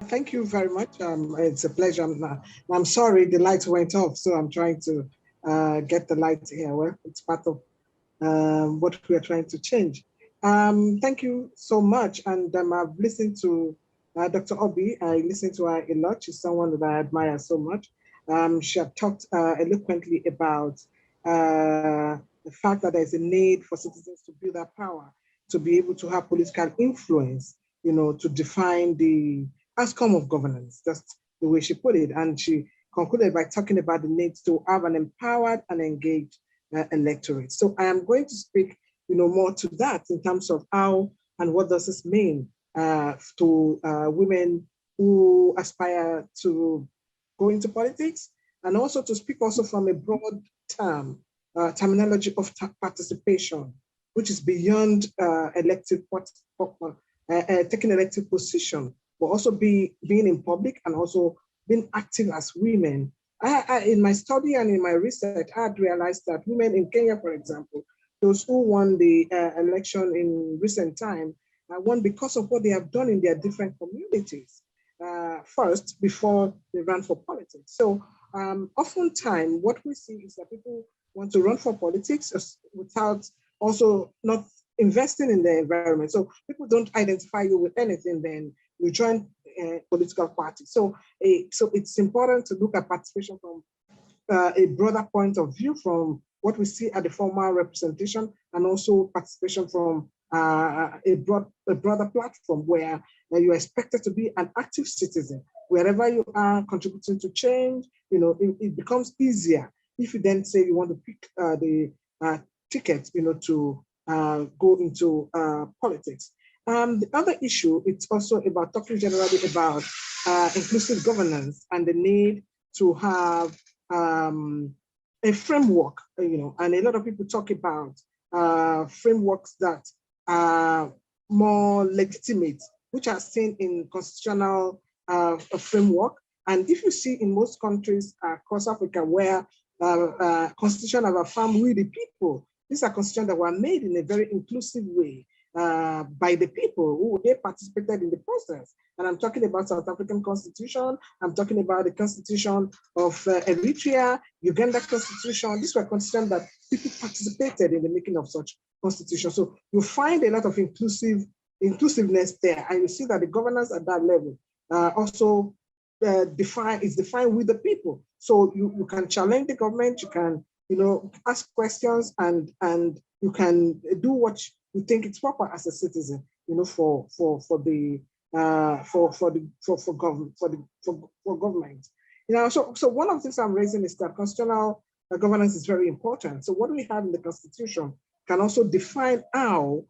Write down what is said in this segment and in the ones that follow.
Thank you very much. It's a pleasure. I'm sorry the lights went off, so I'm trying to get the lights here. Well, it's part of what we are trying to change. Thank you so much. And I've listened to Dr. Obi. I listened to her a lot. She's someone that I admire so much. She had talked eloquently about the fact that there's a need for citizens to build that power, to be able to have political influence, to define the outcome of governance. That's the way she put it. And she concluded by talking about the need to have an empowered and engaged electorate. So I am going to speak, more to that in terms of how and what does this mean to women who aspire to go into politics, and also to speak also from a broad terminology of participation, which is beyond taking elective position, but also being in public and also being active as women. In my study and in my research, I had realized that women in Kenya, for example, those who won the election in recent time, won because of what they have done in their different communities first, before they ran for politics. So oftentimes what we see is that people want to run for politics without also not investing in the environment. So people don't identify you with anything, then you join a political party. So it's important to look at participation from a broader point of view, from what we see at the formal representation, and also participation from a broader platform where you're expected to be an active citizen. Wherever you are contributing to change, it becomes easier if you then say you want to pick the ticket, to go into politics. The other issue, it's also about talking generally about inclusive governance and the need to have a framework, and a lot of people talk about frameworks that are more legitimate, which are seen in constitutional framework. And if you see in most countries across Africa where constitutions have affirmed we the people, these are constitutions that were made in a very inclusive way by the people who they participated in the process. And I'm talking about South African Constitution, I'm talking about the Constitution of Eritrea, Uganda Constitution. These were constitutions that people participated in the making of such constitutions. So you find a lot of inclusiveness there, and you see that the governance at that level also is defined with the people. So you can challenge the government, you can ask questions, and you can do what you think it's proper as a citizen, for government. So one of the things I'm raising is that constitutional governance is very important. So what we have in the Constitution can also define how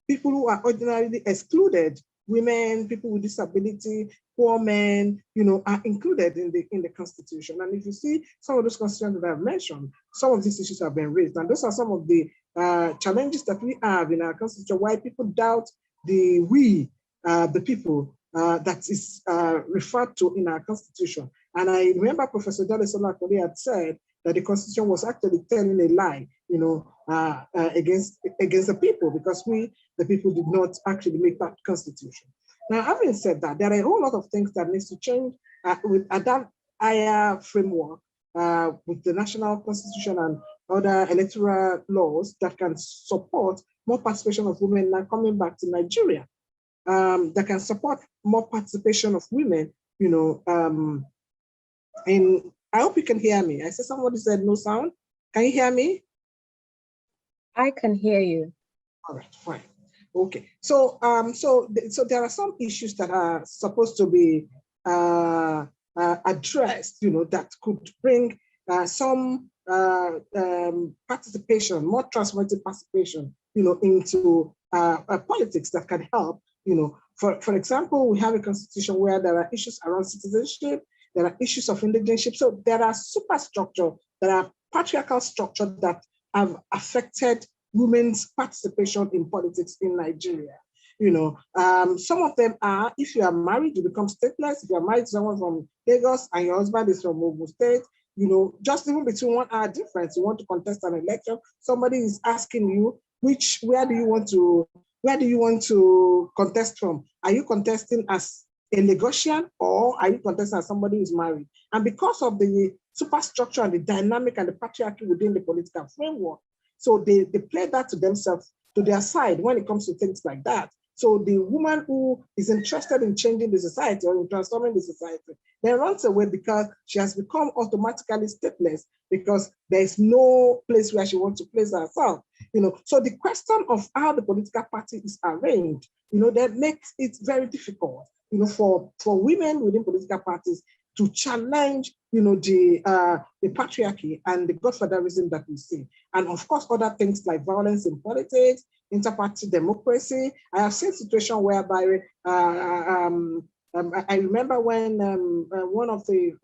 people who are ordinarily excluded, women, people with disability, poor men, are included in the Constitution. And if you see some of those constitutions that I've mentioned, some of these issues have been raised. And those are some of the challenges that we have in our Constitution, why people doubt the people that is referred to in our Constitution. And I remember Professor Joyce Daniels Organisation had said that the Constitution was actually telling a lie, against the people, because the people, did not actually make that Constitution. Now, having said that, there are a whole lot of things that needs to change with that higher framework, with the national Constitution and other electoral laws that can support more participation of women now coming back to Nigeria, that can support more participation of women, and I hope you can hear me. I said somebody said no sound. Can you hear me? I can hear you. All right, fine. Okay. So so there are some issues that are supposed to be addressed, that could bring some participation, more transformative participation, into politics that can help. For example, we have a constitution where there are issues around citizenship, there are issues of indigenship. So there are superstructure, there are patriarchal structure that have affected women's participation in politics in Nigeria. Some of them are, if you are married, you become stateless. If you are married to someone from Lagos and your husband is from Ogun State, just even between 1 hour difference, you want to contest an election, somebody is asking you, where do you want to Where do you want to contest from? Are you contesting as a Lagosian, or are you contesting as somebody who's married? And because of the superstructure and the dynamic and the patriarchy within the political framework, so they play that to themselves, to their side when it comes to things like that. So the woman who is interested in changing the society or in transforming the society, then runs away because she has become automatically stateless, because there is no place where she wants to place herself. So the question of how the political party is arranged, that makes it very difficult, for women within political parties to challenge, the patriarchy and the godfatherism that we see. And of course, other things like violence in politics, interparty democracy. I have seen situations whereby I remember when one of the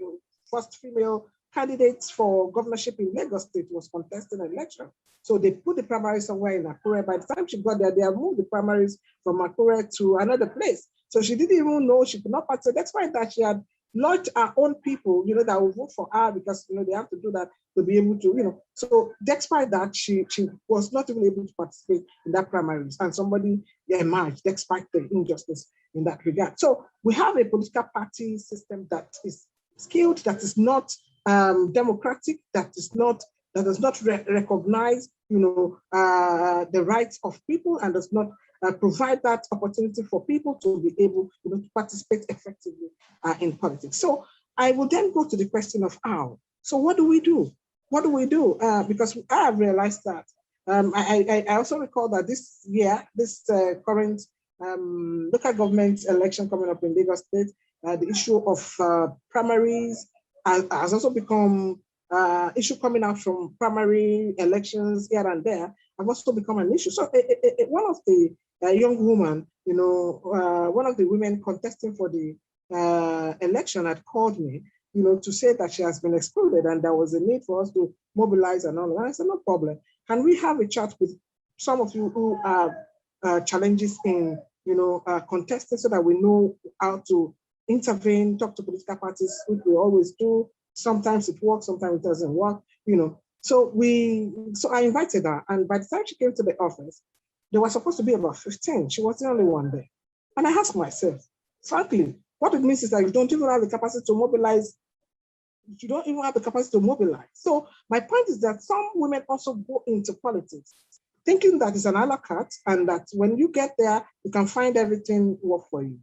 first female candidates for governorship in Lagos State was contesting an election. So they put the primary somewhere in Akure. By the time she got there, they have moved the primaries from Akure to another place. So she didn't even know she could not participate. That's why that she had lodged her own people, that will vote for her, because they have to do that to be able to, So despite that, she was not even able to participate in that primaries, and somebody emerged despite the injustice in that regard. So we have a political party system that is skewed, that is not democratic, that does not recognize, the rights of people, and does not provide that opportunity for people to be able, to participate effectively in politics. So I will then go to the question of how. So what do we do? What do we do? Because I have realized that I also recall that this year, this current local government election coming up in Lagos State, the issue of primaries has also become issue coming out from primary elections here and there, have also become an issue. So one of the young women, one of the women contesting for the election had called me, to say that she has been excluded and there was a need for us to mobilize and all that. I said, no problem. Can we have a chat with some of you who have challenges in, contesting, so that we know how to intervene, talk to political parties, which we always do. Sometimes it works, sometimes it doesn't work, So I invited her, and by the time she came to the office, there was supposed to be about 15. She was the only one there. And I asked myself, frankly, what it means is that you don't even have the capacity to mobilize. You don't even have the capacity to mobilize. So my point is that some women also go into politics thinking that it's an a la carte, and that when you get there, you can find everything work for you.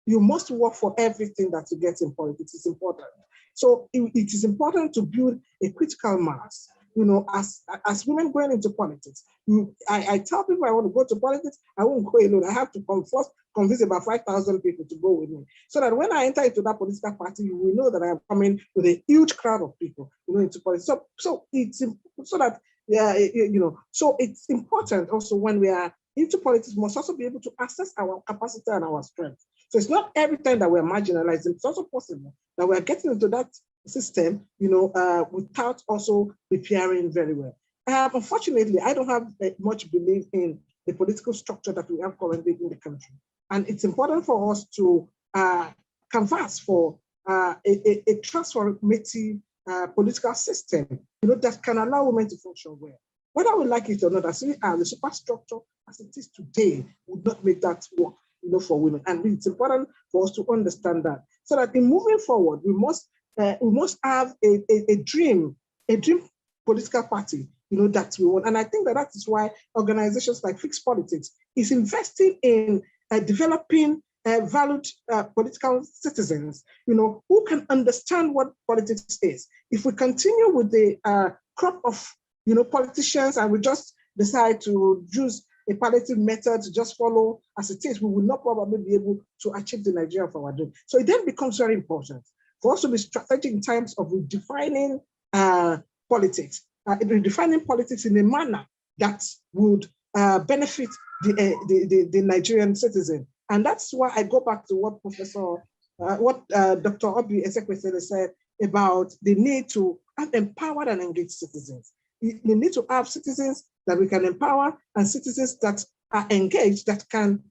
You must work for everything that you get in politics. It's important. So it is important to build a critical mass. As women going into politics, I tell people I want to go to politics, I won't go alone. I have to first convince about 5,000 people to go with me, so that when I enter into that political party, you will know that I am coming with a huge crowd of people, into politics. So it's so that so it's important also when we are into politics, we must also be able to assess our capacity and our strength. So it's not every time that we're marginalized. It's also possible that we're getting into that system, without also preparing very well. Unfortunately, I don't have much belief in the political structure that we have currently in the country. And it's important for us to canvass for a transformative political system, that can allow women to function well. Whether we like it or not, the superstructure as it is today would not make that work, for women. And it's important for us to understand that, so that in moving forward, we must have a dream political party, that we want. And I think that is why organizations like Fix Politics is investing in developing valued political citizens, who can understand what politics is. If we continue with the crop of, politicians, and we just decide to use a palliative method to just follow as it is, we will not probably be able to achieve the Nigeria of our dream. So it then becomes very important for us to be strategic in terms of redefining politics, redefining politics in a manner that would benefit the Nigerian citizen. And that's why I go back to what Dr. Obi Ezekwesili said about the need to have empowered and engaged citizens. We need to have citizens that we can empower, and citizens that are engaged, that can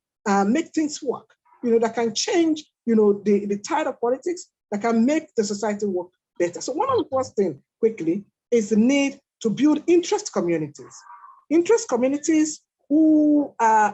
make things work, that can change, the tide of politics, that can make the society work better. So one of the first things, quickly, is the need to build interest communities. Interest communities I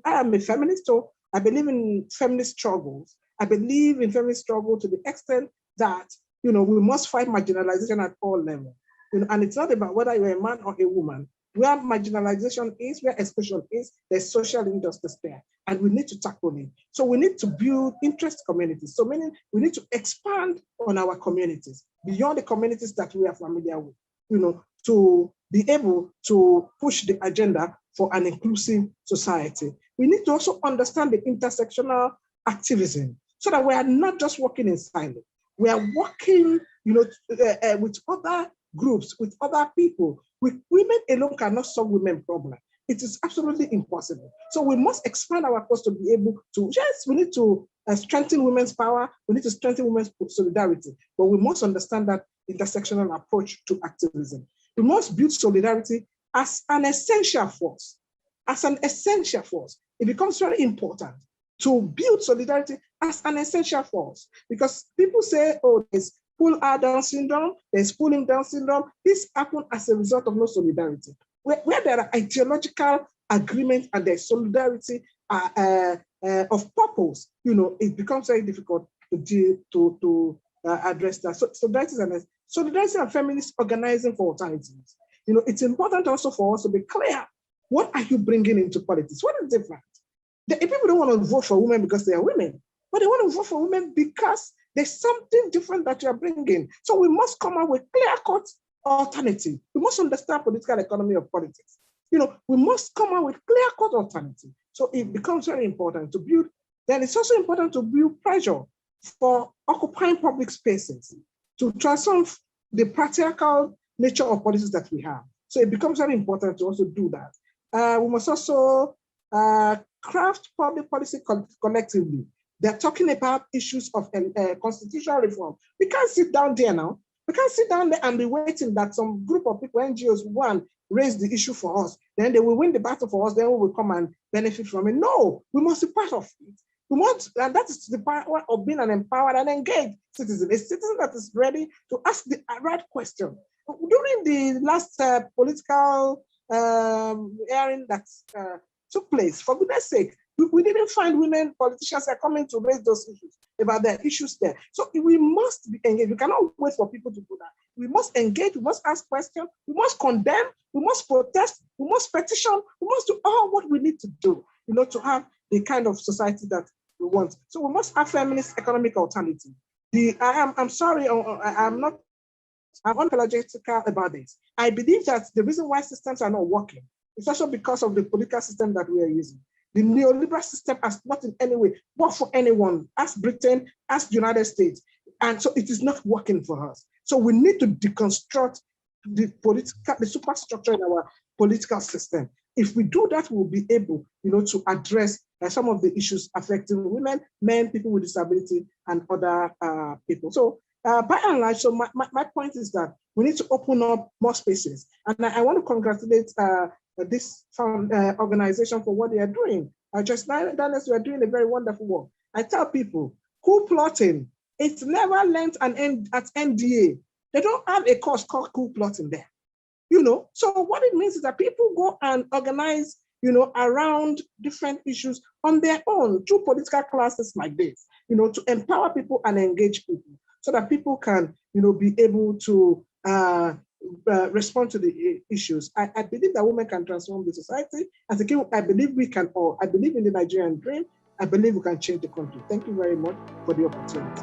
am a feminist, so I believe in feminist struggles. I believe in feminist struggle to the extent that, we must fight marginalization at all levels. And it's not about whether you're a man or a woman. Where marginalization is, where exclusion is, there's social injustice there, and we need to tackle it. So we need to build interest communities. So meaning we need to expand on our communities beyond the communities that we are familiar with, to be able to push the agenda for an inclusive society. We need to also understand the intersectional activism so that we are not just working in silence. We are working, with other groups, with other people. Women alone cannot solve women's problem. It is absolutely impossible. So we must expand our course to be able to, yes, we need to strengthen women's power. We need to strengthen women's solidarity, but we must understand that intersectional approach to activism. We must build solidarity as an essential force. As an essential force. It becomes very important to build solidarity as an essential force, because people say, oh, there's pull-out Down syndrome, there's pulling down syndrome. This happens as a result of no solidarity. Where there are ideological agreements and there's solidarity of purpose, it becomes very difficult to address that. So solidarity and feminist organizing for alternatives. It's important also for us to be clear. What are you bringing into politics? What is different? People don't want to vote for women because they are women, but they want to vote for women because there's something different that you are bringing. So we must come up with clear-cut alternative. We must understand political economy of politics. We must come up with clear-cut alternative. So it becomes very important to build. Then it's also important to build pressure for occupying public spaces to transform the patriarchal nature of policies that we have. So it becomes very important to also do that. We must also craft public policy collectively. They're talking about issues of constitutional reform. We can't sit down there now. We can't sit down there and be waiting that some group of people, NGOs, one, raise the issue for us. Then they will win the battle for us. Then we will come and benefit from it. No, we must be part of it. We want, and that is the power of being an empowered and engaged citizen, a citizen that is ready to ask the right question. During the last political hearing that took place, for goodness sake, we didn't find women politicians are coming to raise those issues about their issues there. So we must be engaged. We cannot wait for people to do that. We must engage. We must ask questions. We must condemn. We must protest. We must petition. We must do all what we need to do, to have the kind of society that we want. So we must have feminist economic alternative. I'm sorry, I'm unapologetic about this. I believe that the reason why systems are not working is also because of the political system that we are using. The neoliberal system has not in any way worked for anyone, as Britain, as the United States. And so it is not working for us. So we need to deconstruct the superstructure in our political system. If we do that, we'll be able, to address some of the issues affecting women, men, people with disability, and other people. So by and large, so my point is that we need to open up more spaces. And I want to congratulate this organization for what they are doing. Joyce Daniels, we are doing a very wonderful work. I tell people, coup plotting, it's never learned at NDA. They don't have a course called coup plotting there. So what it means is that people go and organize, around different issues on their own through political classes like this, to empower people and engage people so that people can, be able to respond to the issues. I believe that women can transform the society. As a kid, I believe we can all. I believe in the Nigerian dream. I believe we can change the country. Thank you very much for the opportunity.